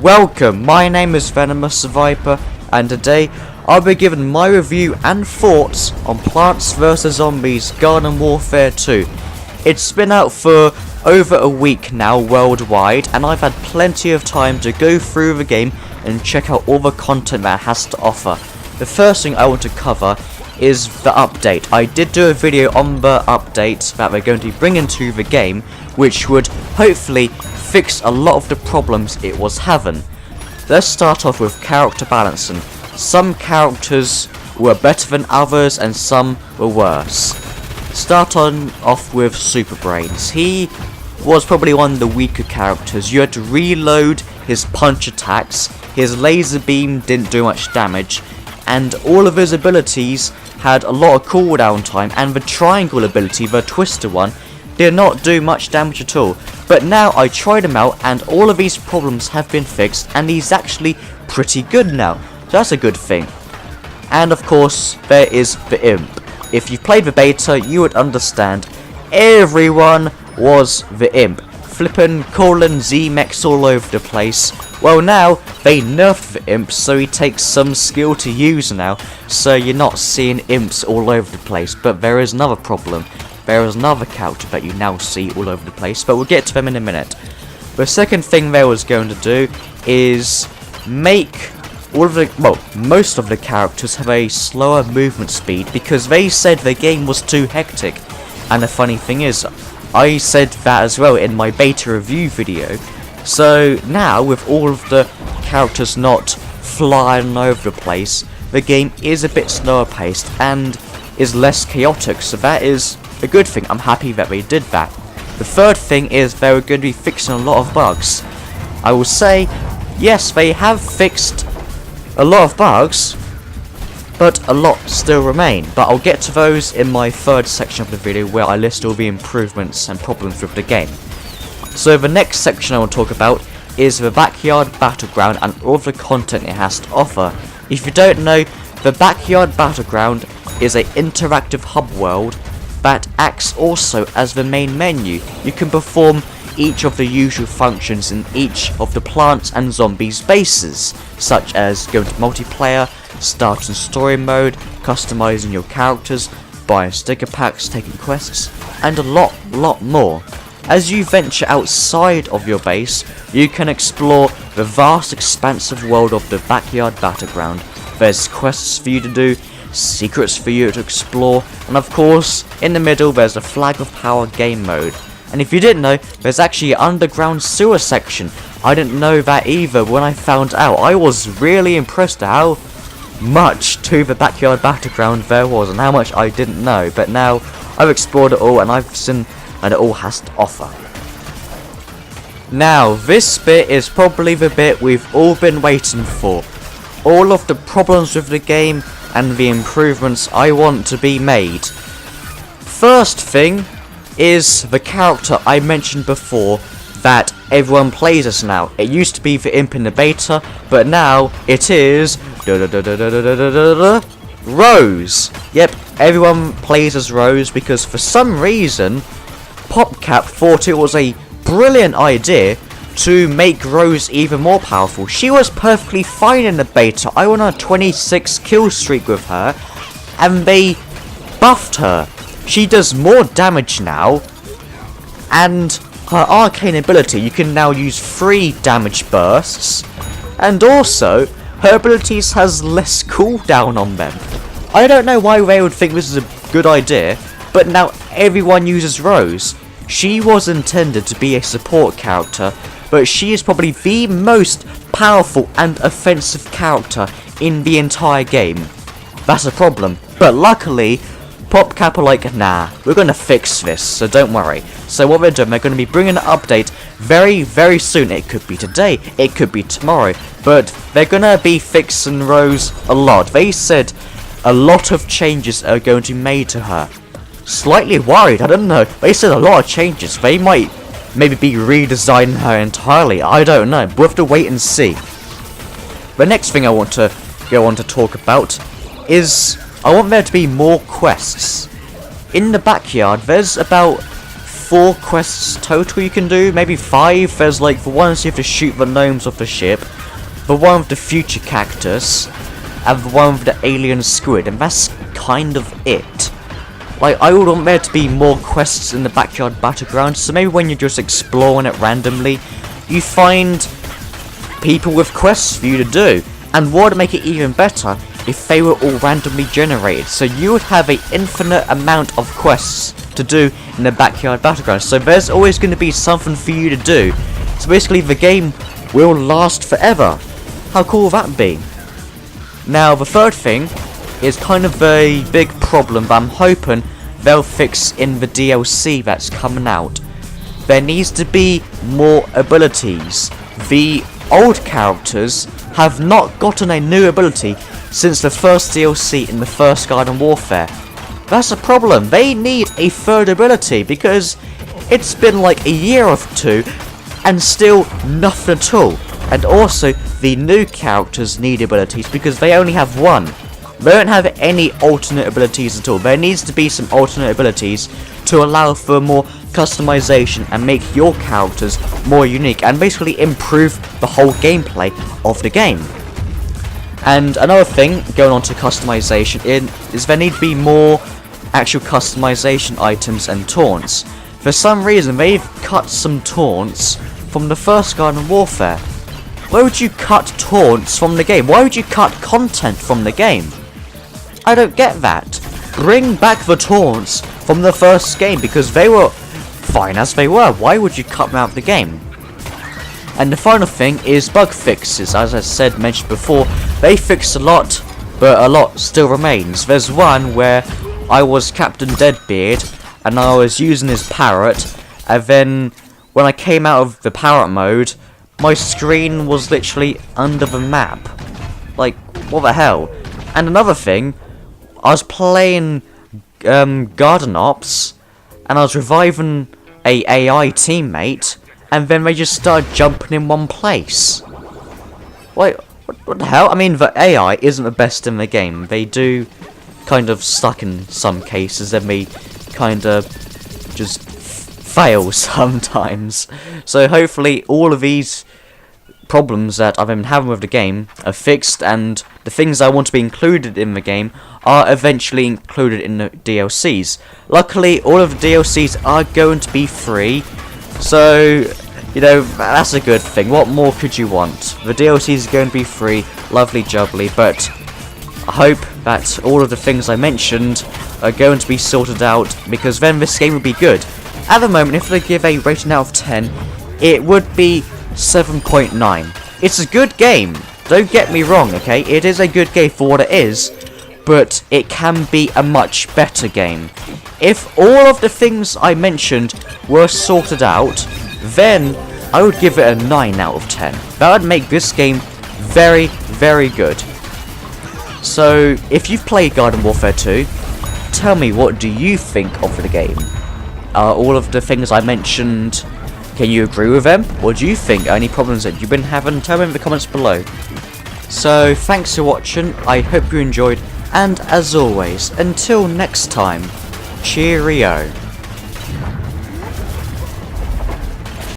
Welcome, my name is Venomous Viper, and today I'll be giving my review and thoughts on Plants vs Zombies Garden Warfare 2. It's been out for over a week now worldwide, and I've had plenty of time to go through the game and check out all the content that it has to offer. The first thing I want to cover is the update. I did do a video on the update that they're going to be bringing to the game, which would hopefully fix a lot of the problems it was having. Let's start off with character balancing. Some characters were better than others and some were worse. Start on off with Super Brains. He was probably one of the weaker characters. You had to reload his punch attacks, his laser beam didn't do much damage, and all of his abilities had a lot of cooldown time, and the triangle ability, the twister one, did not do much damage at all. But now I tried him out and all of these problems have been fixed, and he's actually pretty good now, so that's a good thing. And of course there is the Imp. If you've played the beta you would understand everyone was the Imp. Flippin' calling Z-Mechs all over the place. Well, now they nerfed the Imp, so he takes some skill to use now, so you're not seeing Imps all over the place. But there is another problem. There is another character that you now see all over the place, but we'll get to them in a minute. The second thing they was going to do is make all of the, well, most of the characters have a slower movement speed because they said the game was too hectic. And the funny thing is, I said that as well in my beta review video. So now, with all of the characters not flying over the place, the game is a bit slower paced and is less chaotic, so that is a good thing. I'm happy that they did that. The third thing is they were going to be fixing a lot of bugs. I will say, yes, they have fixed a lot of bugs, but a lot still remain. But I'll get to those in my third section of the video where I list all the improvements and problems with the game. So the next section I will talk about is the Backyard Battleground and all of the content it has to offer. If you don't know, the Backyard Battleground is an interactive hub world that acts also as the main menu. You can perform each of the usual functions in each of the Plants and Zombies bases, such as going to multiplayer, starting story mode, customizing your characters, buying sticker packs, taking quests, and a lot more. As you venture outside of your base, you can explore the vast expansive world of the Backyard Battleground. There's quests for you to do, secrets for you to explore, and of course, in the middle there's a Flag of Power game mode. And if you didn't know, there's actually an underground sewer section. I didn't know that either when I found out. I was really impressed at how much to the Backyard Battleground there was and how much I didn't know. But now I've explored it all and I've seen that it all has to offer. Now, this bit is probably the bit we've all been waiting for. All of the problems with the game and the improvements I want to be made. First thing is the character I mentioned before that everyone plays as now. It used to be the Imp in the beta, but now it is Rose. Yep, everyone plays as Rose because for some reason PopCap thought it was a brilliant idea to make Rose even more powerful. She was perfectly fine in the beta. I went on a 26 kill streak with her and they buffed her. She does more damage now, and her arcane ability, you can now use 3 damage bursts, and also her abilities has less cooldown on them. I don't know why they would think this is a good idea, but now everyone uses Rose. She was intended to be a support character, but she is probably the most powerful and offensive character in the entire game. That's a problem, but luckily PopCap are like, nah, we're gonna fix this, so don't worry. So what they're doing, they're gonna be bringing an update very soon. It could be today, it could be tomorrow, but they're gonna be fixing Rose a lot. They said a lot of changes are going to be made to her. Slightly worried, I don't know. They said a lot of changes. They might maybe be redesigning her entirely. I don't know. We'll have to wait and see. The next thing I want to go on to talk about is I want there to be more quests. In the backyard, there's about 4 quests total you can do, maybe 5. There's like the ones you have to shoot the gnomes off the ship, the one with the future cactus, and the one with the alien squid, and that's kind of it. Like, I would want there to be more quests in the backyard battleground, so maybe when you're just exploring it randomly, you find people with quests for you to do. And what would make it even better if they were all randomly generated, so you would have an infinite amount of quests to do in the backyard battleground, so there's always going to be something for you to do. So basically the game will last forever. How cool will that be? Now the third thing is kind of a big problem that I'm hoping they'll fix in the DLC that's coming out. There needs to be more abilities. The old characters have not gotten a new ability since the first DLC in the first Garden Warfare. That's a problem. They need a third ability because it's been like a year or two and still nothing at all. And also the new characters need abilities because they only have one. They don't have any alternate abilities at all. There needs to be some alternate abilities to allow for more customization and make your characters more unique and basically improve the whole gameplay of the game. And another thing, going on to customization, is there need to be more actual customization items and taunts. For some reason, they've cut some taunts from the first Garden Warfare. Why would you cut taunts from the game? Why would you cut content from the game? I don't get that. Bring back the taunts from the first game because they were fine as they were. Why would you cut them out of the game? And the final thing is bug fixes. As I mentioned before, they fixed a lot, but a lot still remains. There's one where I was Captain Deadbeard and I was using his parrot, and then when I came out of the parrot mode, my screen was literally under the map. Like, what the hell? And another thing, I was playing Garden Ops, and I was reviving a AI teammate, and then they just started jumping in one place. Wait, what the hell? I mean, the AI isn't the best in the game. They do kind of suck in some cases, and they kind of just fail sometimes. So hopefully all of these problems that I've been having with the game are fixed, and the things I want to be included in the game are eventually included in the DLCs. Luckily, all of the DLCs are going to be free, so, you know, that's a good thing. What more could you want? The DLCs are going to be free, lovely jubbly, but I hope that all of the things I mentioned are going to be sorted out, because then this game will be good. At the moment, if they give a rating out of 10, it would be 7.9. It's a good game, don't get me wrong, okay? It is a good game for what it is, but it can be a much better game. If all of the things I mentioned were sorted out, then I would give it a 9 out of 10. That would make this game very, very good. So, if you've played Garden Warfare 2, tell me, what do you think of the game? Are all of the things I mentioned, can you agree with them? What do you think? Any problems that you've been having? Tell me in the comments below. So, thanks for watching, I hope you enjoyed, and as always, until next time, cheerio.